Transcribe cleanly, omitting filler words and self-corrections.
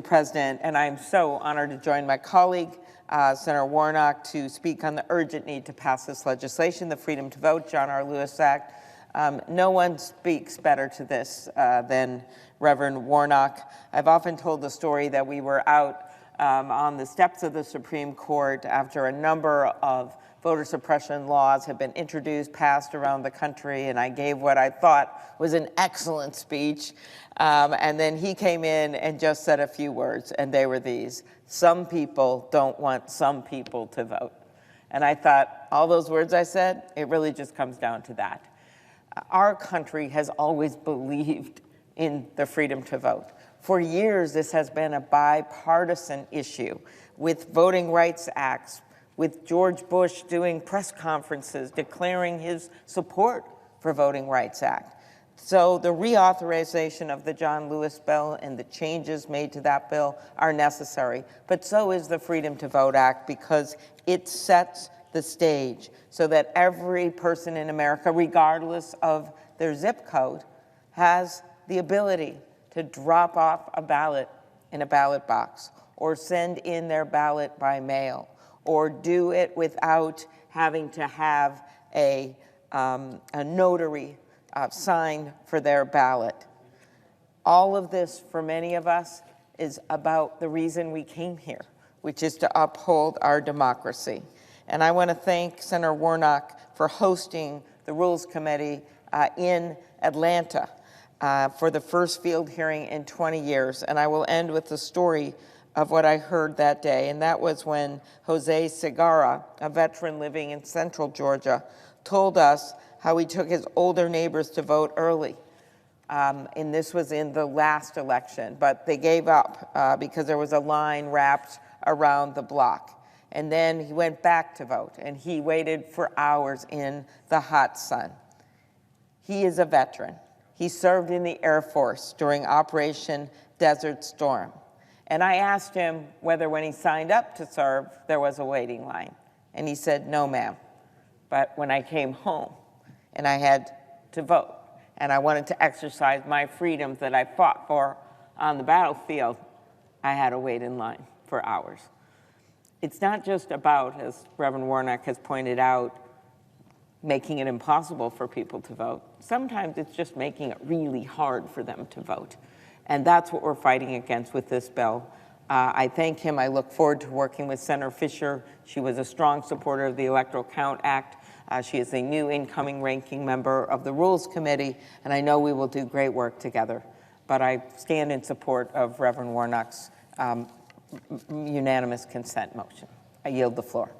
President, and I'm so honored to join my colleague, Senator Warnock, to speak on the urgent need to pass this legislation, the Freedom to Vote, John R. Lewis Act. No one speaks better to this than Reverend Warnock. I've often told the story that we were out on the steps of the Supreme Court after a number of voter suppression laws have been introduced, passed around the country, and I gave what I thought was an excellent speech. And then he came in and just said a few words, and they were these: some people don't want some people to vote. And I thought, all those words I said, it really just comes down to that. Our country has always believed in the freedom to vote. For years, this has been a bipartisan issue with voting rights acts, with George Bush doing press conferences declaring his support for Voting Rights Act. So the reauthorization of the John Lewis bill and the changes made to that bill are necessary, but so is the Freedom to Vote Act, because it sets the stage so that every person in America, regardless of their zip code, has the ability to drop off a ballot in a ballot box, or send in their ballot by mail, or do it without having to have a notary sign for their ballot. All of this, for many of us, is about the reason we came here, which is to uphold our democracy. And I want to thank Senator Warnock for hosting the Rules Committee in Atlanta for the first field hearing in 20 years. And I will end with the story of what I heard that day, and that was when Jose Segarra, a veteran living in central Georgia, told us how he took his older neighbors to vote early. And this was in the last election, but they gave up because there was a line wrapped around the block. And then he went back to vote, and he waited for hours in the hot sun. He is a veteran. He served in the Air Force during Operation Desert Storm. And I asked him whether when he signed up to serve, there was a waiting line. And he said, no, ma'am. But when I came home and I had to vote, and I wanted to exercise my freedoms that I fought for on the battlefield, I had to wait in line for hours. It's not just about, as Reverend Warnock has pointed out, making it impossible for people to vote. Sometimes it's just making it really hard for them to vote. And that's what we're fighting against with this bill. I thank him. I look forward to working with Senator Fisher. She was a strong supporter of the Electoral Count Act. She is a new incoming ranking member of the Rules Committee, and I know we will do great work together. But I stand in support of Reverend Warnock's unanimous consent motion. I yield the floor.